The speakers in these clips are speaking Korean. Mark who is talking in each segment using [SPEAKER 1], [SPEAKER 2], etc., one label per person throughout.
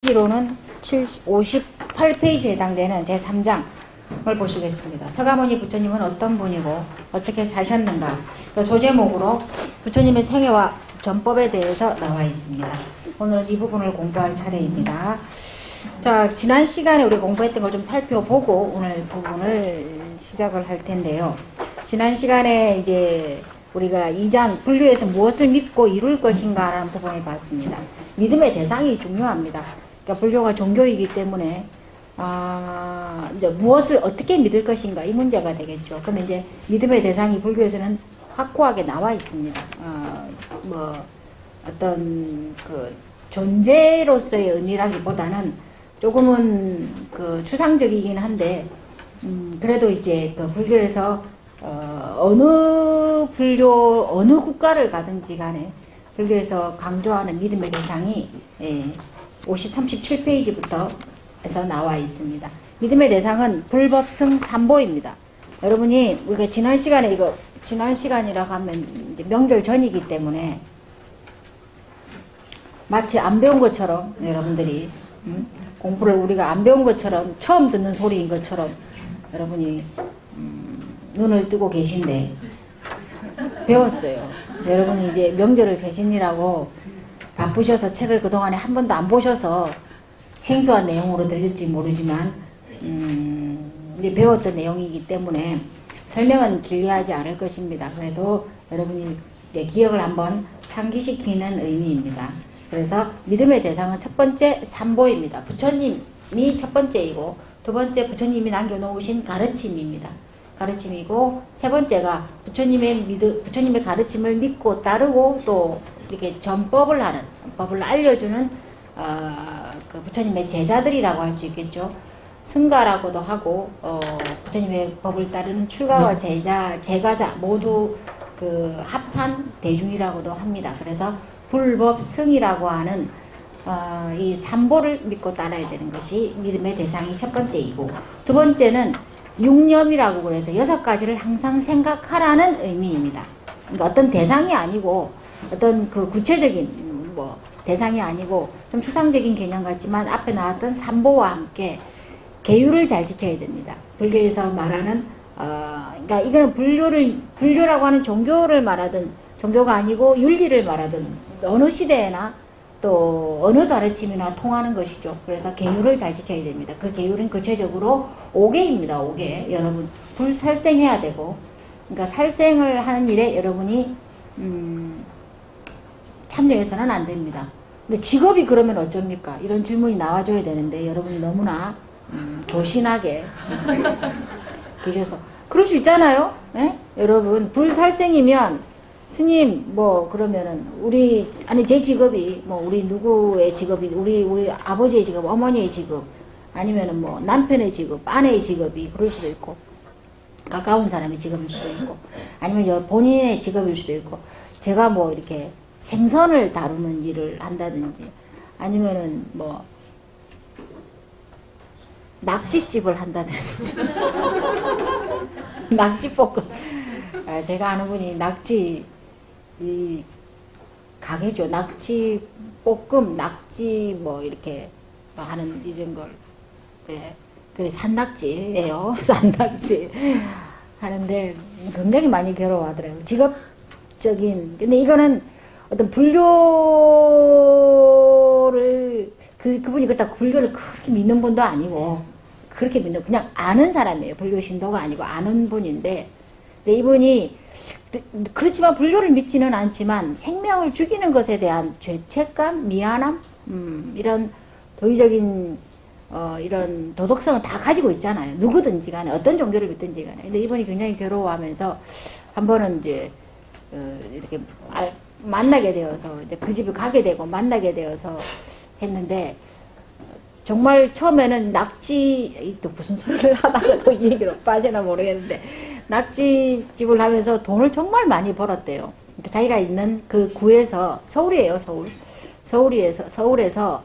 [SPEAKER 1] 기로는 58페이지에 해당되는 제3장을 보시겠습니다. 서가모니 부처님은 어떤 분이고 어떻게 사셨는가, 그 소제목으로 부처님의 생애와 전법에 대해서 나와 있습니다. 오늘은 이 부분을 공부할 차례입니다. 자, 지난 시간에 우리 공부했던 걸 좀 살펴보고 오늘 부분을 시작을 할 텐데요. 지난 시간에 이제 우리가 2장 불교에서 무엇을 믿고 이룰 것인가 라는 부분을 봤습니다. 믿음의 대상이 중요합니다. 그러니까 불교가 종교이기 때문에 이제 무엇을 어떻게 믿을 것인가 이 문제가 되겠죠. 그런데 이제 믿음의 대상이 불교에서는 확고하게 나와 있습니다. 뭐 어떤 그 존재로서의 의미라기보다는 조금은 그 추상적이긴 한데 그래도 이제 그 불교에서 어느 국가를 가든지 간에 불교에서 강조하는 믿음의 대상이 37페이지부터 해서 나와 있습니다. 믿음의 대상은 불법승 삼보입니다. 여러분이 우리가 지난 시간이라고 하면 이제 명절 전이기 때문에 마치 안 배운 것처럼 여러분들이 공부를 우리가 안 배운 것처럼 처음 듣는 소리인 것처럼 여러분이 눈을 뜨고 계신데 배웠어요. 여러분이 이제 명절을 제신이라고 바쁘셔서 책을 그동안에 한 번도 안 보셔서 생소한 내용으로 들릴지 모르지만 이제 배웠던 내용이기 때문에 설명은 길게 않을 것입니다. 그래도 여러분이 기억을 한번 상기시키는 의미입니다. 그래서 믿음의 대상은 첫 번째 삼보입니다. 부처님이 첫 번째이고 두 번째 부처님이 남겨놓으신 가르침입니다. 가르침이고 세 번째가 부처님의 가르침을 믿고 따르고 또 이렇게 전법을 하는, 법을 알려주는 그 부처님의 제자들이라고 할 수 있겠죠. 승가라고도 하고 부처님의 법을 따르는 출가와 제가자 모두 그 합한 대중이라고도 합니다. 그래서 불법승이라고 하는 이 삼보를 믿고 따라야 되는 것이 믿음의 대상이 첫 번째이고, 두 번째는 육념이라고 그래서 6가지를 항상 생각하라는 의미입니다. 그러니까 어떤 대상이 아니고 어떤 그 구체적인 뭐 대상이 아니고 좀 추상적인 개념 같지만 앞에 나왔던 삼보와 함께 계율을 잘 지켜야 됩니다. 불교에서 말하는 그러니까 이거는 불교라고 하는 종교를 말하든 종교가 아니고 윤리를 말하든 어느 시대에나 또 어느 가르침이나 통하는 것이죠. 그래서 계율을 잘 지켜야 됩니다. 그 계율은 구체적으로 5개입니다. 5개. 여러분 불살생해야 되고, 그러니까 살생을 하는 일에 여러분이 참여해서는 안 됩니다. 근데 직업이 그러면 어쩝니까? 이런 질문이 나와줘야 되는데 여러분이 너무나 조신하게 계셔서 그럴 수 있잖아요. 네? 여러분 불살생이면 스님 뭐 그러면은 제 직업이 뭐 우리 누구의 직업이 우리 아버지의 직업, 어머니의 직업, 아니면은 뭐 남편의 직업, 아내의 직업이 그럴 수도 있고, 가까운 사람의 직업일 수도 있고, 아니면 본인의 직업일 수도 있고, 제가 뭐 이렇게 생선을 다루는 일을 한다든지, 아니면은 뭐 낙지집을 한다든지 낙지볶음. 제가 아는 분이 낙지 가게죠. 낙지 볶음, 낙지 뭐 이렇게 하는 이런 걸, 그래 산낙지예요. 산낙지 하는데 굉장히 많이 괴로워하더라고요. 직업적인. 근데 이거는 어떤 불교를 그분이 그렇다고 불교를 그렇게 믿는 분도 아니고 그렇게 그냥 아는 사람이에요. 불교 신도가 아니고 아는 분인데. 근데 이분이 그렇지만 불교를 믿지는 않지만 생명을 죽이는 것에 대한 죄책감, 미안함, 이런 도의적인 이런 도덕성은 다 가지고 있잖아요. 누구든지 간에 어떤 종교를 믿든지 간에. 근데 이분이 굉장히 괴로워하면서 한 번은 이제 이렇게 만나게 되어서 이제 그 집에 가게 되고 만나게 되어서 했는데, 정말 처음에는 또 무슨 소리를 하다가 또 이 얘기로 빠지나 모르겠는데, 낙지집을 하면서 돈을 정말 많이 벌었대요. 그러니까 자기가 있는 그 구에서, 서울이에요, 서울에서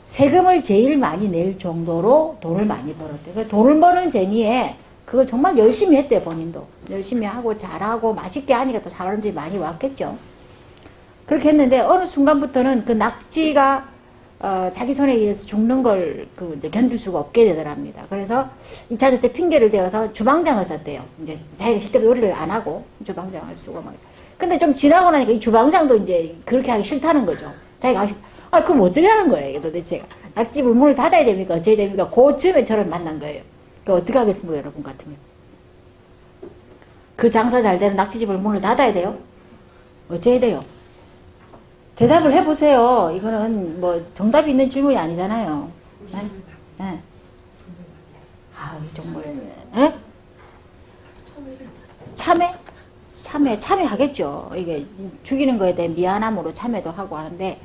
[SPEAKER 1] 세금을 제일 많이 낼 정도로 돈을 많이 벌었대요. 그러니까 돈을 버는 재미에 그걸 정말 열심히 했대요, 본인도. 열심히 하고 잘하고 맛있게 하니까 또 사람들이 많이 왔겠죠. 그렇게 했는데 어느 순간부터는 그 낙지가 자기 손에 의해서 죽는 걸 이제 견딜 수가 없게 되더랍니다. 그래서 2차 대제 핑계를 대어서 주방장을 썼대요. 이제 자기가 직접 요리를 안 하고 주방장을 쓰고 막. 근데 좀 지나고 나니까 이 주방장도 이제 그렇게 하기 싫다는 거죠. 자기가 하기 그럼 어떻게 하는 거예요, 도대체가? 낙지불 문을 닫아야 됩니까? 어쩌야 됩니까? 그 즈음에 저를 만난 거예요. 어떻게 하겠습니까, 여러분 같으면? 그 장사 잘 되는 낙지집을 문을 닫아야 돼요? 어째야 돼요? 대답을 해보세요. 이거는 뭐 정답이 있는 질문이 아니잖아요. 네? 네. 정말. 네? 참회하겠죠. 이게 죽이는 거에 대해 미안함으로 참회도 하고 하는데,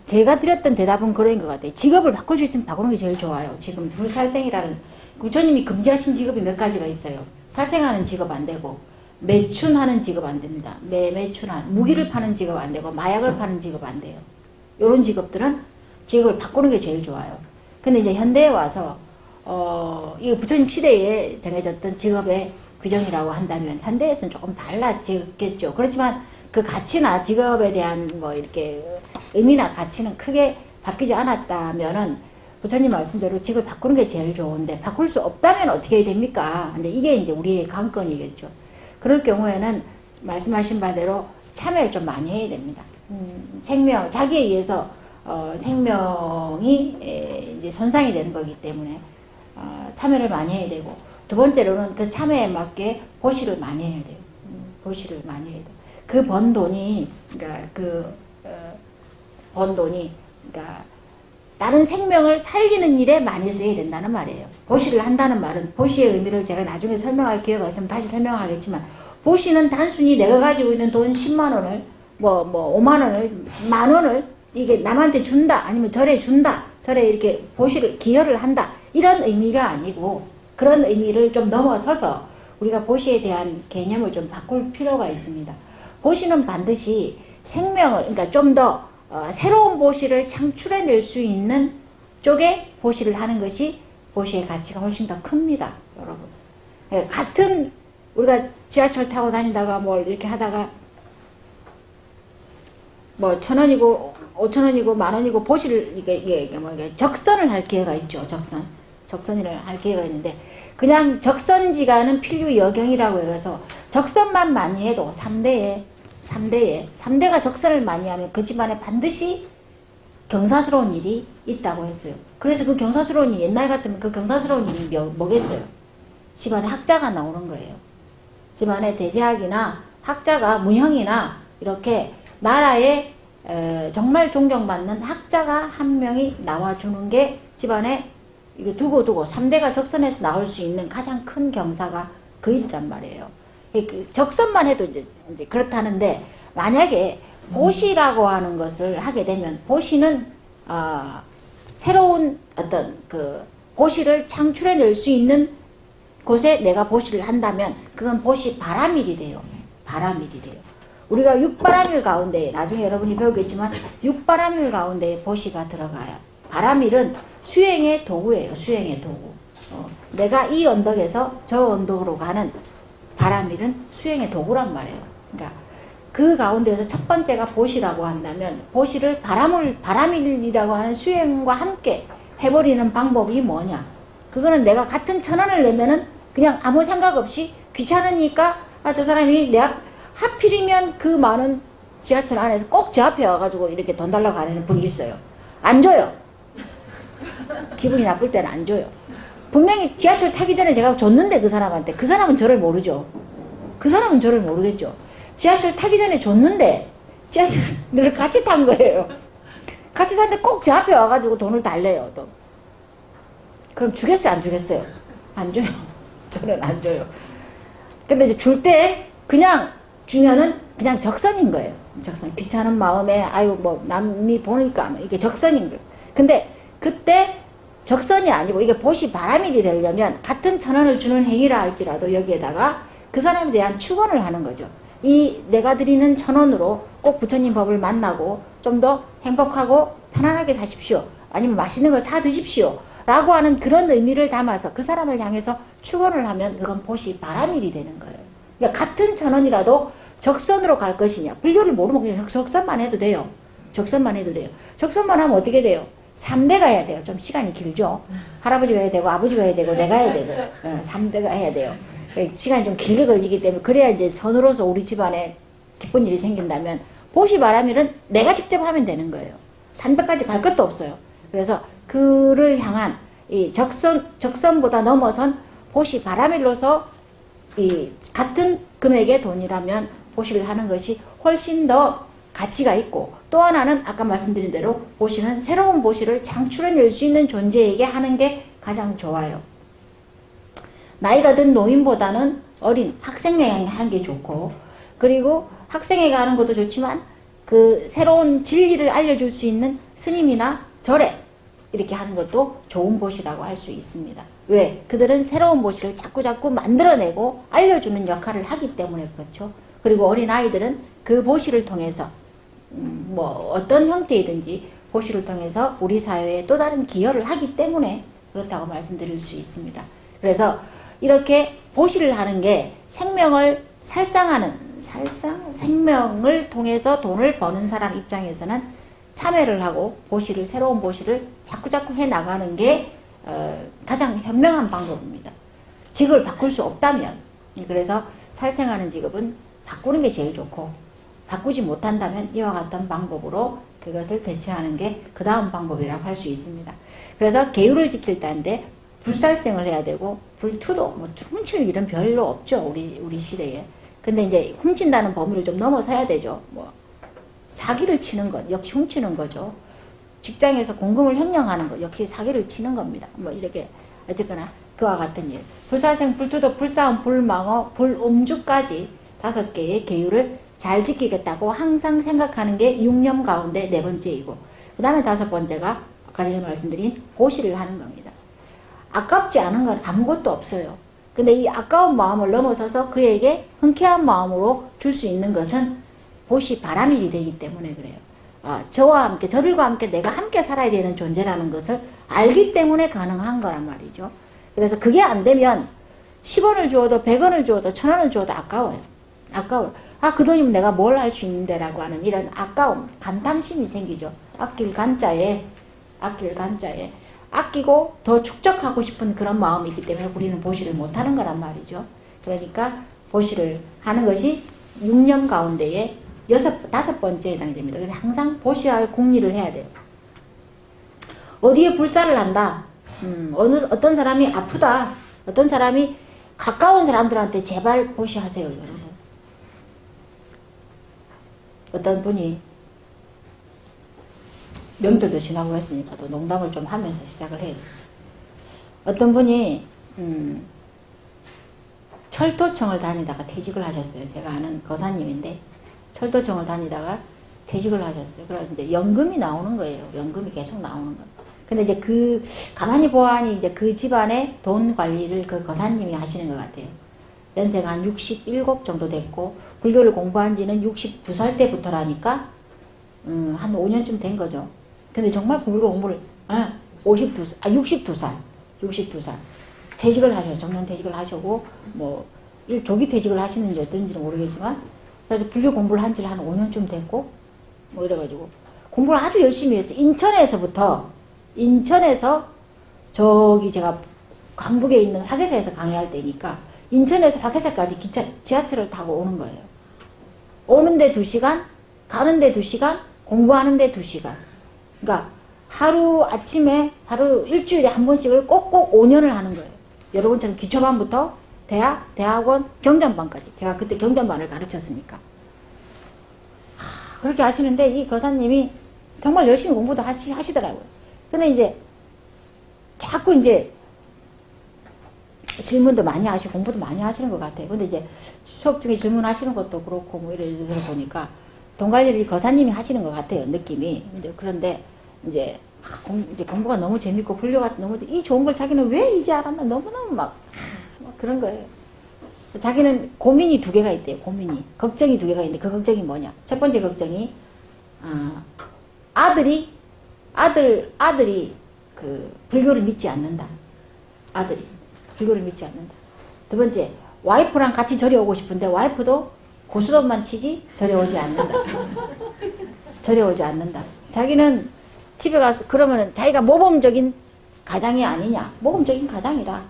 [SPEAKER 1] 제가 드렸던 대답은 그런 것 같아요. 직업을 바꿀 수 있으면 바꾸는 게 제일 좋아요. 지금 불살생이라는, 부처님이 금지하신 직업이 몇 가지가 있어요. 살생하는 직업 안 되고, 매춘하는 직업 안 됩니다. 매춘한, 무기를 파는 직업 안 되고, 마약을 파는 직업 안 돼요. 이런 직업들은 직업을 바꾸는 게 제일 좋아요. 근데 이제 현대에 와서, 이거 부처님 시대에 정해졌던 직업의 규정이라고 한다면, 현대에서는 조금 달라지겠죠. 그렇지만 그 가치나 직업에 대한 뭐 이렇게 의미나 가치는 크게 바뀌지 않았다면은, 부처님 말씀대로 직업을 바꾸는 게 제일 좋은데, 바꿀 수 없다면 어떻게 해야 됩니까? 근데 이게 이제 우리의 관건이겠죠. 그럴 경우에는 말씀하신 바대로 참여를 좀 많이 해야 됩니다. 생명, 자기에 의해서 생명이 이제 손상이 되는 거기 때문에 참여를 많이 해야 되고, 두 번째로는 그 참여에 맞게 보시를 많이 해야 돼요. 보시를 많이 해야 돼요. 그 번 돈이, 그러니까 번 돈이, 그러니까 다른 생명을 살리는 일에 많이 쓰여야 된다는 말이에요. 보시를 한다는 말은, 보시의 의미를 제가 나중에 설명할 기회가 있으면 다시 설명하겠지만, 보시는 단순히 내가 가지고 있는 돈 10만 원을, 5만 원을, 만 원을, 이게 남한테 준다, 아니면 절에 준다, 절에 이렇게 보시를, 기여를 한다, 이런 의미가 아니고, 그런 의미를 좀 넘어서서 우리가 보시에 대한 개념을 좀 바꿀 필요가 있습니다. 보시는 반드시 생명을, 그러니까 좀 더 새로운 보시를 창출해낼 수 있는 쪽에 보시를 하는 것이 보시의 가치가 훨씬 더 큽니다, 여러분. 같은, 우리가 지하철 타고 다니다가 뭐 이렇게 하다가 뭐 1,000원이고 5,000원이고 만원이고 보시를 이게 적선을 할 기회가 있죠. 적선을 할 기회가 있는데, 그냥 적선지가는 필요 여경이라고 해서 적선만 많이 해도 3대가 적선을 많이 하면 그 집안에 반드시 경사스러운 일이 있다고 했어요. 그래서 그 경사스러운 일, 옛날 같으면 그 경사스러운 일이 뭐겠어요? 집안에 학자가 나오는 거예요. 집안에 대제학이나 학자가, 문형이나 이렇게 나라에 정말 존경받는 학자가 한 명이 나와주는 게 집안에 이거 두고 3대가 적선에서 나올 수 있는 가장 큰 경사가 그 일이란 말이에요. 적선만 해도 이제 그렇다는데, 만약에 보시라고 하는 것을 하게 되면, 보시는 새로운 어떤 그 보시를 창출해낼 수 있는 곳에 내가 보시를 한다면 그건 보시 바라밀이 돼요. 바라밀이 돼요. 우리가 육바라밀 가운데, 나중에 여러분이 배우겠지만 육바라밀 가운데 보시가 들어가요. 바라밀은 수행의 도구예요. 수행의 도구. 내가 이 언덕에서 저 언덕으로 가는 바라밀은 수행의 도구란 말이에요. 그러니까 그 가운데에서 첫 번째가 보시라고 한다면, 보시를 바라밀이라고 하는 수행과 함께 해버리는 방법이 뭐냐? 그거는 내가 같은 1,000원을 내면은 그냥 아무 생각 없이 귀찮으니까, 저 사람이 하필이면 그 많은 지하철 안에서 꼭 제 앞에 와가지고 이렇게 돈 달라고 하는 분이 있어요. 안 줘요. 기분이 나쁠 때는 안 줘요. 분명히 지하철 타기 전에 제가 줬는데, 그 사람한테. 그 사람은 저를 모르죠. 그 사람은 저를 모르겠죠. 지하철 타기 전에 줬는데 지하철을 같이 탄 거예요. 같이 탔는데 꼭 제 앞에 와가지고 돈을 달래요. 또. 그럼 주겠어요, 안 주겠어요? 안 줘요. 저는 안 줘요. 근데 이제 줄 때 그냥 주면은 그냥 적선인 거예요. 적선. 귀찮은 마음에, 남이 보니까 이게 적선인 거예요. 근데 그때 적선이 아니고 이게 보시 바라밀이 되려면 같은 1,000원을 주는 행위라 할지라도 여기에다가 그 사람에 대한 축원을 하는 거죠. 이 내가 드리는 1,000원으로 꼭 부처님 법을 만나고 좀 더 행복하고 편안하게 사십시오. 아니면 맛있는 걸 사 드십시오. 라고 하는 그런 의미를 담아서 그 사람을 향해서 축원을 하면 그건 보시 바라밀이 되는 거예요. 그러니까 같은 1,000원이라도 적선으로 갈 것이냐. 분류를 모르면 그냥 적선만 해도 돼요. 적선만 해도 돼요. 적선만 하면 어떻게 돼요? 3대가 해야 돼요. 좀 시간이 길죠. 할아버지가 해야 되고 아버지가 해야 되고 내가 해야 되고 3대가 해야 돼요. 시간이 좀 길게 걸리기 때문에 그래야 이제 선으로서 우리 집안에 기쁜 일이 생긴다면 보시바라밀은 내가 직접 하면 되는 거예요. 300까지 갈 것도 없어요. 그래서 그를 향한 이 적선보다 넘어선 보시바라밀로서 이 같은 금액의 돈이라면 보시를 하는 것이 훨씬 더 가치가 있고 또 하나는 아까 말씀드린 대로 보시는 새로운 보시를 창출해낼 수 있는 존재에게 하는 게 가장 좋아요. 나이가 든 노인보다는 어린 학생에게 하는 게 좋고 그리고 학생에게 하는 것도 좋지만 그 새로운 진리를 알려줄 수 있는 스님이나 절에 이렇게 하는 것도 좋은 보시라고 할 수 있습니다. 왜? 그들은 새로운 보시를 자꾸자꾸 만들어내고 알려주는 역할을 하기 때문에 그렇죠. 그리고 어린아이들은 그 보시를 통해서 뭐 어떤 형태이든지 보시를 통해서 우리 사회에 또 다른 기여를 하기 때문에 그렇다고 말씀드릴 수 있습니다. 그래서 이렇게 보시를 하는 게 생명을 생명을 통해서 돈을 버는 사람 입장에서는 참여를 하고 보시를 새로운 보시를 자꾸자꾸 해나가는 게 가장 현명한 방법입니다. 직업을 바꿀 수 없다면 그래서 살생하는 직업은 바꾸는 게 제일 좋고 바꾸지 못한다면 이와 같은 방법으로 그것을 대체하는 게 그 다음 방법이라고 할 수 있습니다. 그래서 계율을 지킬 때인데 불살생을 해야 되고 불투도 뭐 훔칠 일은 별로 없죠. 우리 시대에. 근데 이제 훔친다는 범위를 좀 넘어서야 되죠. 뭐 사기를 치는 것 역시 훔치는 거죠. 직장에서 공금을 횡령하는 것 역시 사기를 치는 겁니다. 뭐 이렇게 어쨌거나 그와 같은 일. 불살생, 불투도, 불싸움, 불망어, 불음주까지 5개의 계율을 잘 지키겠다고 항상 생각하는 게 육념 가운데 4번째이고 그 다음에 5번째가 아까 전에 말씀드린 보시를 하는 겁니다. 아깝지 않은 건 아무것도 없어요. 근데 이 아까운 마음을 넘어서서 그에게 흔쾌한 마음으로 줄 수 있는 것은 보시 바라밀이 되기 때문에 그래요. 저와 함께 저들과 함께 내가 함께 살아야 되는 존재라는 것을 알기 때문에 가능한 거란 말이죠. 그래서 그게 안 되면 10원을 주어도 100원을 주어도 1000원을 주어도 아까워요. 아까워요. 그 돈이면 내가 뭘 할 수 있는데 라고 하는 이런 아까움, 간탐심이 생기죠. 아낄 간자에 아끼고 더 축적하고 싶은 그런 마음이 있기 때문에 우리는 보시를 못하는 거란 말이죠. 그러니까 보시를 하는 것이 6년 가운데에 5번째에 해당이 됩니다. 그래서 항상 보시할 궁리를 해야 돼요. 어디에 불사를 한다. 어떤 사람이 아프다. 어떤 사람이 가까운 사람들한테 제발 보시하세요, 여러분. 어떤 분이 명절도 지나고 했으니까 또 농담을 좀 하면서 시작을 해요. 어떤 분이 철도청을 다니다가 퇴직을 하셨어요. 제가 아는 거사님인데 철도청을 다니다가 퇴직을 하셨어요. 그래서 이제 연금이 나오는 거예요. 연금이 계속 나오는 거. 근데 이제 가만히 보아하니 이제 그 집안의 돈 관리를 그 거사님이 하시는 것 같아요. 연세가 한 67 정도 됐고 불교를 공부한 지는 62살 때부터라니까 한 5년쯤 된 거죠. 근데 정말 불교 공부를 62살 퇴직을 하셔요. 정년 퇴직을 하시고 뭐 조기 퇴직을 하시는지 어떤지는 모르겠지만 그래서 불교 공부를 한 지 한 5년쯤 됐고 뭐 이래가지고 공부를 아주 열심히 했어요. 인천에서 저기 제가 강북에 있는 화계사에서 강의할 때니까 인천에서 화계사까지 지하철을 타고 오는 거예요. 오는데 2시간, 가는데 2시간, 공부하는데 2시간. 그러니까 아침에 일주일에 한 번씩을 꼭꼭 5년을 하는 거예요. 여러분처럼 기초반부터 대학원, 경전반까지. 제가 그때 경전반을 가르쳤으니까. 그렇게 하시는데 이 거사님이 정말 열심히 공부도 하시더라고요. 근데 이제 자꾸 이제 질문도 많이 하시고 공부도 많이 하시는 것 같아요. 근데 이제 수업 중에 질문하시는 것도 그렇고 뭐 이래 보니까 돈 관리를 거사님이 하시는 것 같아요. 느낌이. 그런데 이제 공부가 너무 재밌고 불교가 너무 이 좋은 걸 자기는 왜 이제 알았나 너무너무 막 그런 거예요. 자기는 고민이 2개가 있대요. 걱정이 2개가 있는데 그 걱정이 뭐냐. 첫 번째 걱정이 아들이 그 불교를 믿지 않는다. 아들이 불교를 믿지 않는다. 두 번째, 와이프랑 같이 절에 오고 싶은데 와이프도 고스톱만 치지 절에 오지 않는다. 절에 오지 않는다. 자기는 집에 가서 그러면 자기가 모범적인 가장이 아니냐. 모범적인 가장이다.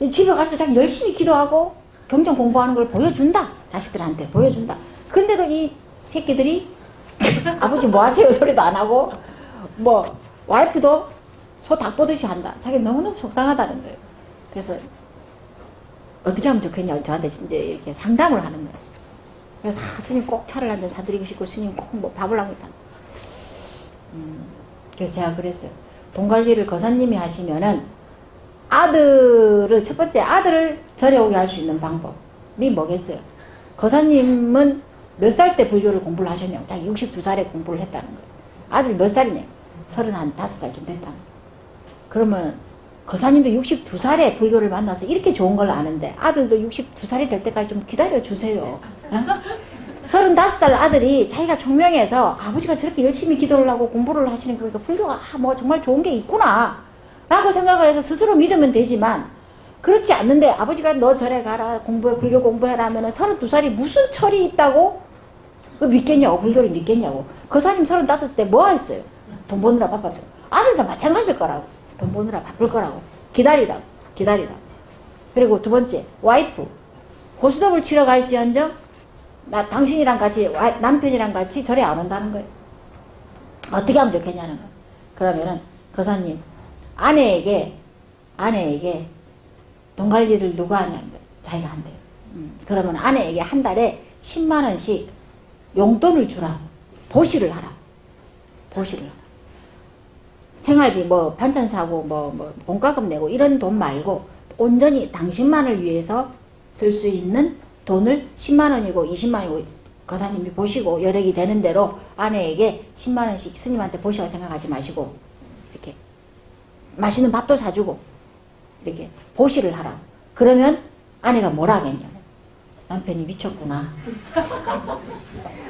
[SPEAKER 1] 집에 가서 자기 열심히 기도하고 경전 공부하는 걸 보여준다. 자식들한테 보여준다. 근데도 이 새끼들이 아버지 뭐 하세요 소리도 안 하고 뭐 와이프도 소 닭 보듯이 한다. 자기 너무너무 속상하다는 거예요. 그래서 어떻게 하면 좋겠냐 저한테 이제 이렇게 상담을 하는 거예요. 그래서 스님 꼭 차를 한 잔 사드리고 싶고 스님 꼭 뭐 밥을 한 개 사. 그래서 제가 그랬어요. 돈 관리를 거사님이 하시면은 아들을 첫 번째 아들을 절에 오게 할 수 있는 방법이 뭐겠어요? 거사님은 몇 살 때 불교를 공부를 하셨냐고. 자기 62살에 공부를 했다는 거예요. 아들 몇 살이냐? 35살쯤 됐다는 거예요. 그러면 거사님도 62살에 불교를 만나서 이렇게 좋은 걸 아는데 아들도 62살이 될 때까지 좀 기다려주세요. 어? 35살 아들이 자기가 총명해서 아버지가 저렇게 열심히 기도를 하고 공부를 하시는 거 보니까 불교가 뭐 정말 좋은 게 있구나 라고 생각을 해서 스스로 믿으면 되지만 그렇지 않는데 아버지가 너 절에 가라 공부해 불교 공부해라 하면 32살이 무슨 철이 있다고 그 믿겠냐고 불교를 믿겠냐고. 거사님 35때 뭐 했어요? 돈 버느라 바빴대요. 아들도 마찬가지일 거라고. 돈 버느라 바쁠 거라고. 기다리라고. 그리고 두 번째 와이프 고스톱을 치러 갈지언정 나 당신이랑 같이 남편이랑 같이 절에 안 온다는 거예요. 어떻게 하면 좋겠냐는 거예요. 그러면은 거사님 아내에게 돈 관리를 누가 하냐면 자기가 한대요. 그러면 아내에게 한 달에 10만 원씩 용돈을 주라. 보시를 하라. 생활비 뭐 반찬 사고 뭐 공과금 내고 이런 돈 말고 온전히 당신만을 위해서 쓸 수 있는 돈을 10만 원이고 20만 원이고 거사님이 보시고 여력이 되는 대로 아내에게 10만 원씩 스님한테 보시라고 생각하지 마시고 이렇게 맛있는 밥도 사주고 이렇게 보시를 하라. 그러면 아내가 뭐라 하겠냐. 남편이 미쳤구나.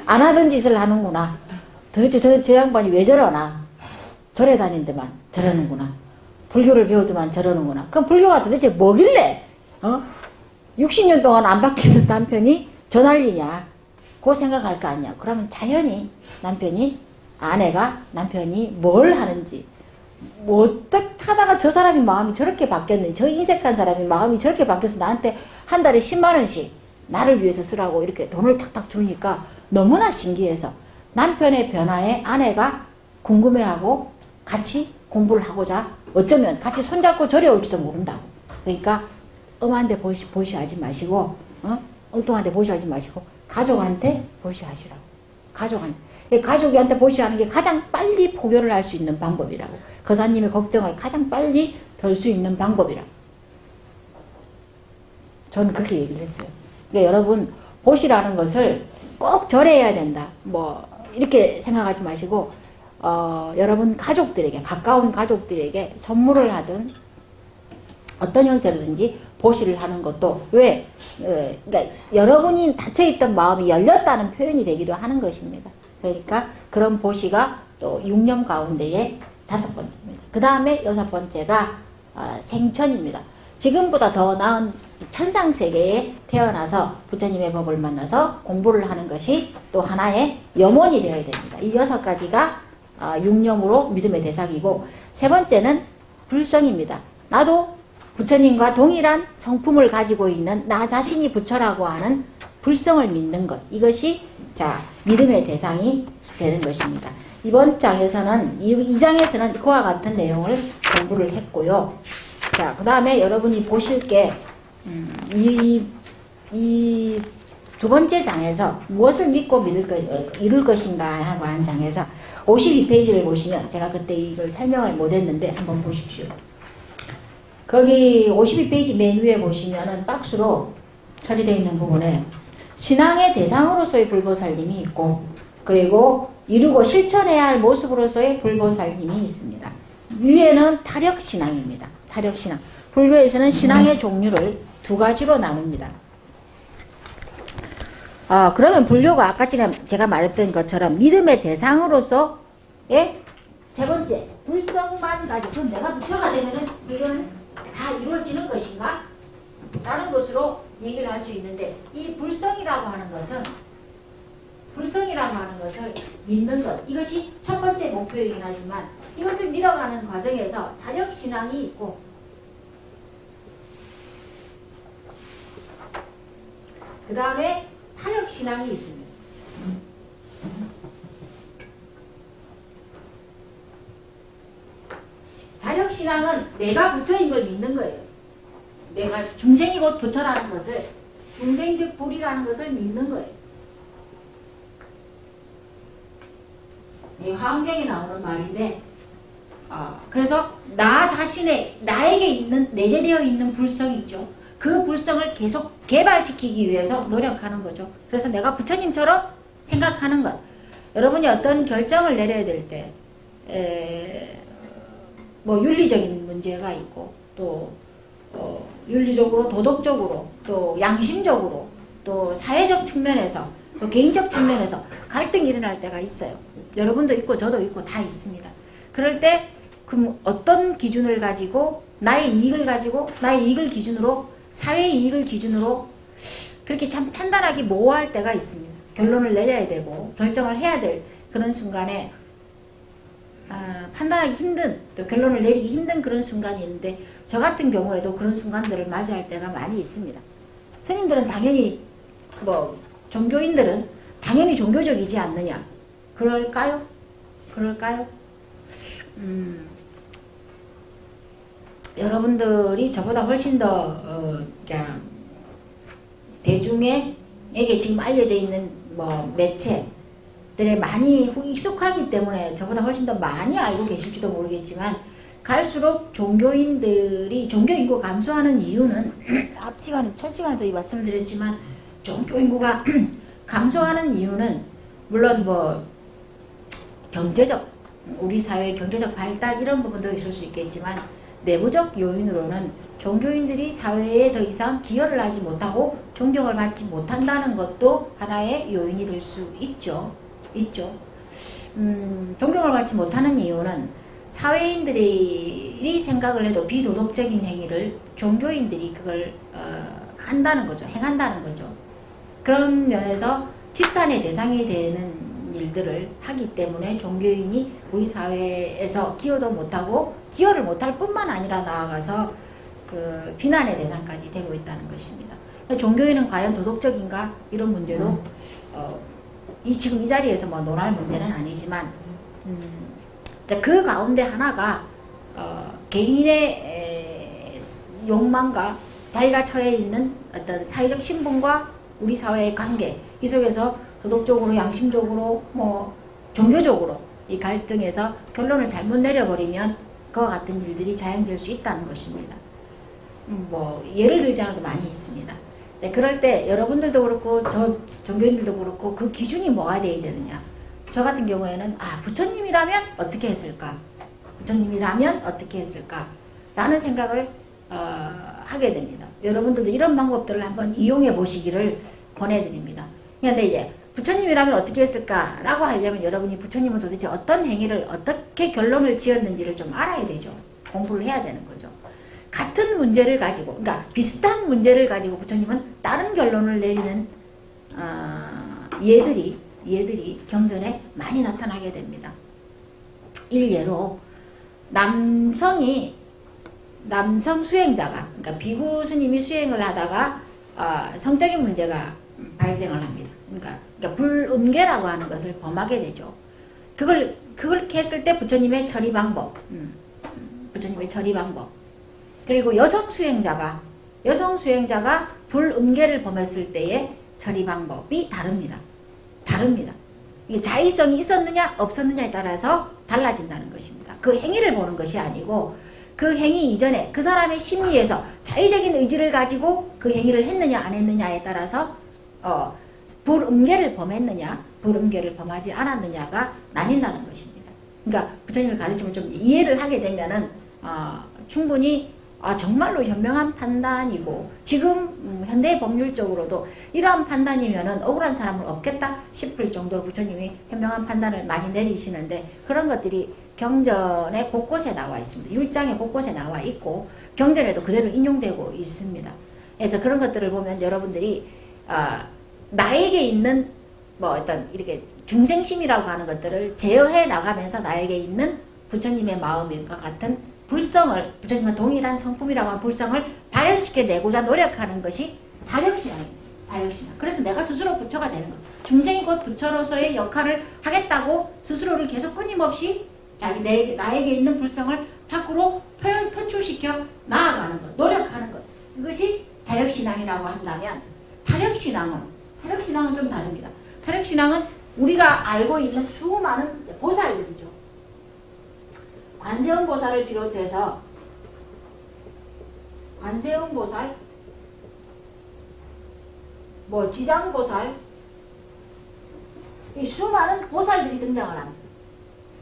[SPEAKER 1] 안 하던 짓을 하는구나. 도대체 저 양반이 왜 저러나. 절에 다닌데만 저러는구나. 불교를 배우더만 저러는구나. 그럼 불교가 도대체 뭐길래 60년 동안 안 바뀌는 남편이 저 난리냐. 그거 생각할 거 아니야. 그러면 자연히 남편이 뭘 하는지 뭐 어떻게 하다가 저 사람이 마음이 저렇게 바뀌었는지 저 인색한 사람이 마음이 저렇게 바뀌어서 나한테 한 달에 10만 원씩 나를 위해서 쓰라고 이렇게 돈을 탁탁 주니까 너무나 신기해서 남편의 변화에 아내가 궁금해하고 같이 공부를 하고자 어쩌면 같이 손잡고 절에 올지도 모른다고. 그러니까 엄한테 보시하지 마시고 엉뚱한테 보시하지 마시고 가족한테 보시하시라고. 가족한테 보시하는 게 가장 빨리 포교를 할 수 있는 방법이라고. 거사님의 걱정을 가장 빨리 덜 수 있는 방법이라고. 저는 그렇게 얘기를 했어요. 그러니까 여러분 보시라는 것을 꼭 절해야 된다. 뭐 이렇게 생각하지 마시고 여러분 가족들에게 가까운 가족들에게 선물을 하든 어떤 형태로든지 보시를 하는 것도 왜 그러니까 여러분이 닫혀있던 마음이 열렸다는 표현이 되기도 하는 것입니다. 그러니까 그런 보시가 또 6년 가운데의 5번째입니다. 그 다음에 6번째가 생천입니다. 지금보다 더 나은 천상세계에 태어나서 부처님의 법을 만나서 공부를 하는 것이 또 하나의 염원이 되어야 됩니다. 이 6가지가 6념으로 믿음의 대상이고 세 번째는 불성입니다. 나도 부처님과 동일한 성품을 가지고 있는 나 자신이 부처라고 하는 불성을 믿는 것. 이것이 믿음의 대상이 되는 것입니다. 이번 장에서는 이 장에서는 그와 같은 내용을 공부를 했고요. 그 다음에 여러분이 보실 게 이 두 번째 장에서 무엇을 믿고 이룰 것인가 하고 하는 장에서 52페이지를 보시면 제가 그때 이걸 설명을 못했는데 한번 보십시오. 거기 52페이지 맨 위에 보시면은 박스로 처리되어 있는 부분에 신앙의 대상으로서의 불보살님이 있고 그리고 이루고 실천해야 할 모습으로서의 불보살님이 있습니다. 위에는 타력신앙입니다. 타력신앙. 불교에서는 신앙의 종류를 2가지로 나눕니다. 그러면 불교가 아까 제가 말했던 것처럼 믿음의 대상으로서의 세 번째 불성만 가지고 그럼 내가 부처가 되면은 이거는 다 이루어지는 것인가? 라는 것으로 얘기를 할 수 있는데 이 불성이라고 하는 것은 불성이라고 하는 것을 믿는 것, 이것이 첫 번째 목표이긴 하지만 이것을 믿어가는 과정에서 자력신앙이 있고 그 다음에 타력신앙이 있습니다. 자력신앙은 내가 부처인 걸 믿는 거예요. 내가 중생이 곧 부처라는 것을, 중생즉 불이라는 것을 믿는 거예요. 이 화엄경에 나오는 말인데, 그래서 나 자신의, 나에게 있는, 내재되어 있는 불성이 있죠. 그 불성을 계속 개발시키기 위해서 노력하는 거죠. 그래서 내가 부처님처럼 생각하는 것. 여러분이 어떤 결정을 내려야 될 때, 뭐 윤리적인 문제가 있고, 또 윤리적으로, 도덕적으로, 또 양심적으로, 또 사회적 측면에서, 또 개인적 측면에서 갈등이 일어날 때가 있어요. 여러분도 있고 저도 있고 다 있습니다. 그럴 때 그럼 어떤 기준을 가지고, 나의 이익을 가지고, 나의 이익을 기준으로, 사회의 이익을 기준으로 그렇게 참 판단하기 모호할 때가 있습니다. 결론을 내려야 되고 결정을 해야 될 그런 순간에 판단하기 힘든, 또 결론을 내리기 힘든 그런 순간이 있는데, 저 같은 경우에도 그런 순간들을 맞이할 때가 많이 있습니다. 스님들은 당연히, 종교인들은 당연히 종교적이지 않느냐. 그럴까요? 그럴까요? 여러분들이 저보다 훨씬 더 그냥 대중에게 지금 알려져 있는 매체들에 많이 익숙하기 때문에 저보다 훨씬 더 많이 알고 계실지도 모르겠지만, 갈수록 종교인들이 종교인구 감소하는 이유는 첫 시간에도 말씀을 드렸지만, 종교인구가 감소하는 이유는 물론 경제적, 우리 사회의 경제적 발달 이런 부분도 있을 수 있겠지만, 내부적 요인으로는 종교인들이 사회에 더 이상 기여를 하지 못하고 존경을 받지 못한다는 것도 하나의 요인이 될 수 있죠. 존경을 받지 못하는 이유는 사회인들이 생각을 해도 비도덕적인 행위를 종교인들이 그걸 한다는 거죠. 행한다는 거죠. 그런 면에서 지탄의 대상이 되는 일들을 하기 때문에 종교인이 우리 사회에서 기여도 못하고, 기여를 못할 뿐만 아니라 나아가서 그 비난의 대상까지 되고 있다는 것입니다. 종교인은 과연 도덕적인가? 이런 문제도 지금 이 자리에서 논할 문제는 아니지만, 그 가운데 하나가 개인의 욕망과 자기가 처해 있는 어떤 사회적 신분과 우리 사회의 관계, 이 속에서 도덕적으로, 양심적으로, 종교적으로 이 갈등에서 결론을 잘못 내려버리면 그와 같은 일들이 자행될 수 있다는 것입니다. 예를 들지 않아도 많이 있습니다. 네, 그럴 때 여러분들도 그렇고 저 종교인들도 그렇고 그 기준이 뭐가 되어야 되느냐. 저 같은 경우에는 부처님이라면 어떻게 했을까? 부처님이라면 어떻게 했을까? 라는 생각을 하게 됩니다. 여러분들도 이런 방법들을 한번 이용해 보시기를 권해드립니다. 그런데 이제 부처님이라면 어떻게 했을까라고 하려면 여러분이 부처님은 도대체 어떤 행위를 어떻게 결론을 지었는지를 좀 알아야 되죠. 공부를 해야 되는 거죠. 같은 문제를 가지고, 그러니까 비슷한 문제를 가지고 부처님은 다른 결론을 내리는 예들이 경전에 많이 나타나게 됩니다. 일례로 남성 수행자가, 그러니까 비구 스님이 수행을 하다가 성적인 문제가 발생을 합니다. 그러니까 불음계라고 하는 것을 범하게 되죠. 그걸 했을 때 부처님의 처리 방법, 그리고 여성 수행자가 불음계를 범했을 때의 처리 방법이 다릅니다. 이게 자의성이 있었느냐 없었느냐에 따라서 달라진다는 것입니다. 그 행위를 보는 것이 아니고 그 행위 이전에 그 사람의 심리에서 자의적인 의지를 가지고 그 행위를 했느냐 안 했느냐에 따라서 불음계를 범했느냐 불음계를 범하지 않았느냐가 나뉜다는 것입니다. 그러니까 부처님의 가르침을 좀 이해를 하게 되면은 충분히 정말로 현명한 판단이고, 지금 현대 법률적으로도 이러한 판단이면은 억울한 사람은 없겠다 싶을 정도로 부처님이 현명한 판단을 많이 내리시는데, 그런 것들이 경전에 곳곳에 나와 있습니다. 율장에 곳곳에 나와 있고 경전에도 그대로 인용되고 있습니다. 그래서 그런 것들을 보면 여러분들이 나에게 있는
[SPEAKER 2] 뭐 어떤 이렇게 중생심이라고 하는 것들을 제어해 나가면서 나에게 있는 부처님의 마음과 같은 불성을, 부처님과 동일한 성품이라고 하는 불성을 발현시켜내고자 노력하는 것이 자력신앙입니다. 자력신앙. 그래서 내가 스스로 부처가 되는 것. 중생이 곧 부처로서의 역할을 하겠다고 스스로를 계속 끊임없이 나에게 있는 불성을 밖으로 표출시켜 나아가는 것, 노력하는 것. 이것이 자력신앙이라고 한다면, 타력신앙은 좀 다릅니다. 타력신앙은 우리가 알고 있는 수많은 보살들이죠. 관세음 보살을 비롯해서 관세음 보살, 뭐 지장보살, 이 수많은 보살들이 등장을 합니다.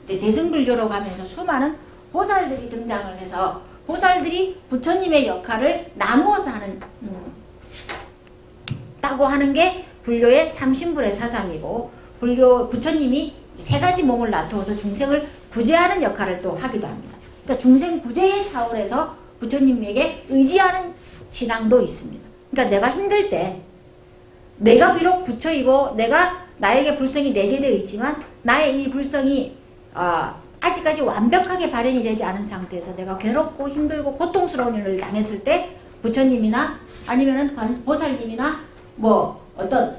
[SPEAKER 2] 이제 대승불교로 가면서 수많은 보살들이 등장을 해서 보살들이 부처님의 역할을 나누어서 하는 다고 하는 게 불교의 삼신불의 사상이고, 부처님이 세 가지 몸을 나누어서 중생을 구제하는 역할을 또 하기도 합니다. 그러니까 중생 구제의 차원에서 부처님에게 의지하는 신앙도 있습니다. 그러니까 내가 힘들 때, 내가 비록 부처이고 내가 나에게 불성이 내재되어 있지만 나의 이 불성이 아직까지 완벽하게 발현이 되지 않은 상태에서 내가 괴롭고 힘들고 고통스러운 일을 당했을 때 부처님이나 아니면은 보살님이나 뭐 어떤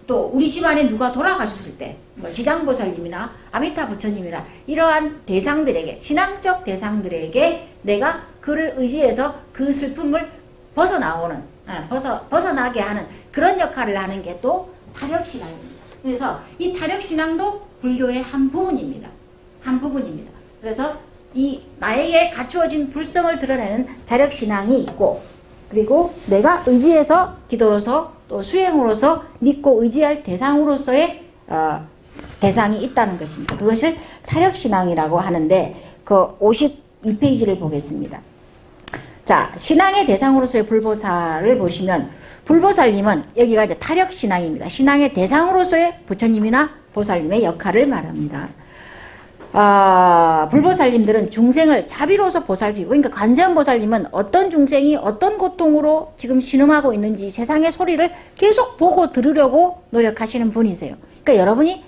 [SPEAKER 2] 또 우리 집안에 누가 돌아가셨을 때 뭐 지장보살님이나 아미타 부처님이나 이러한 대상들에게, 신앙적 대상들에게 내가 그를 의지해서 그 슬픔을 벗어나게 하는 그런 역할을 하는 게 또 타력신앙입니다. 그래서 이 타력신앙도 불교의 한 부분입니다. 그래서 이 나에게 갖추어진 불성을 드러내는 자력신앙이 있고, 그리고 내가 의지해서 기도로서 또 수행으로서 믿고 의지할 대상으로서의 대상이 있다는 것입니다. 그것을 타력신앙이라고 하는데, 그 52페이지를 보겠습니다. 자, 신앙의 대상으로서의 불보살을 보시면, 불보살님은 여기가 이제 타력신앙입니다. 신앙의 대상으로서의 부처님이나 보살님의 역할을 말합니다. 불보살님들은 중생을 자비로서 보살피고, 그러니까 관세음 보살님은 어떤 중생이 어떤 고통으로 지금 신음하고 있는지 세상의 소리를 계속 보고 들으려고 노력하시는 분이세요. 그러니까 여러분이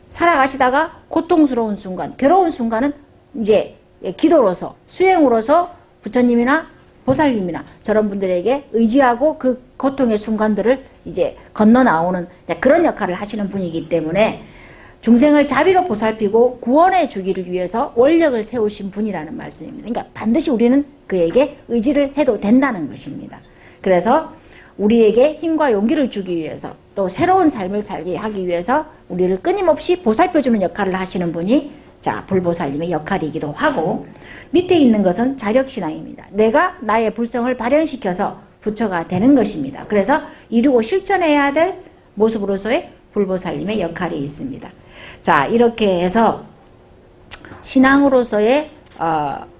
[SPEAKER 2] 살아가시다가 고통스러운 순간, 괴로운 순간은 이제 기도로서, 수행으로서 부처님이나 보살님이나 저런 분들에게 의지하고 그 고통의 순간들을 이제 건너 나오는 그런 역할을 하시는 분이기 때문에 중생을 자비로 보살피고 구원해 주기를 위해서 원력을 세우신 분이라는 말씀입니다. 그러니까 반드시 우리는 그에게 의지를 해도 된다는 것입니다. 그래서 우리에게 힘과 용기를 주기 위해서, 또 새로운 삶을 살게 하기 위해서 우리를 끊임없이 보살펴주는 역할을 하시는 분이 불보살님의 역할이기도 하고, 밑에 있는 것은 자력신앙입니다. 내가 나의 불성을 발현시켜서 부처가 되는 것입니다. 그래서 이루고 실천해야 될 모습으로서의 불보살님의 역할이 있습니다. 자, 이렇게 해서 신앙으로서의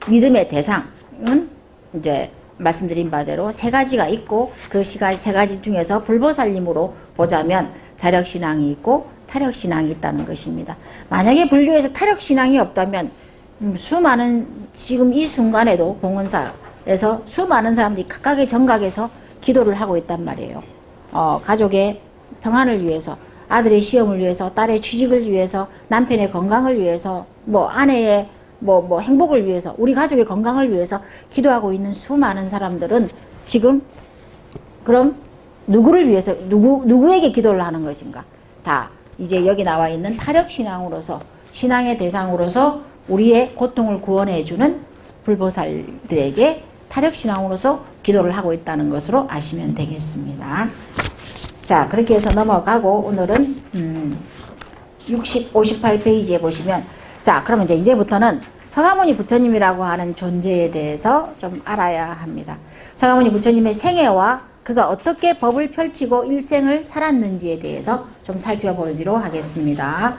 [SPEAKER 2] 믿음의 대상은 이제 말씀드린 바대로 세 가지가 있고, 그 세 가지 중에서 불보살님으로 보자면 자력신앙이 있고 타력신앙이 있다는 것입니다. 만약에 불교에서 타력신앙이 없다면 수많은, 지금 이 순간에도 봉헌사에서 수많은 사람들이 각각의 정각에서 기도를 하고 있단 말이에요. 가족의 평안을 위해서, 아들의 시험을 위해서, 딸의 취직을 위해서, 남편의 건강을 위해서, 뭐 아내의 뭐 행복을 위해서, 우리 가족의 건강을 위해서 기도하고 있는 수많은 사람들은 지금 그럼 누구를 위해서, 누구에게 기도를 하는 것인가? 다 이제 여기 나와 있는 타력신앙으로서, 신앙의 대상으로서 우리의 고통을 구원해주는 불보살들에게 타력신앙으로서 기도를 하고 있다는 것으로 아시면 되겠습니다. 자, 그렇게 해서 넘어가고 오늘은 58페이지에 보시면, 자, 그러면 이제부터는 서가모니 부처님이라고 하는 존재에 대해서 좀 알아야 합니다. 서가모니 부처님의 생애와 그가 어떻게 법을 펼치고 일생을 살았는지에 대해서 좀 살펴보기로 하겠습니다.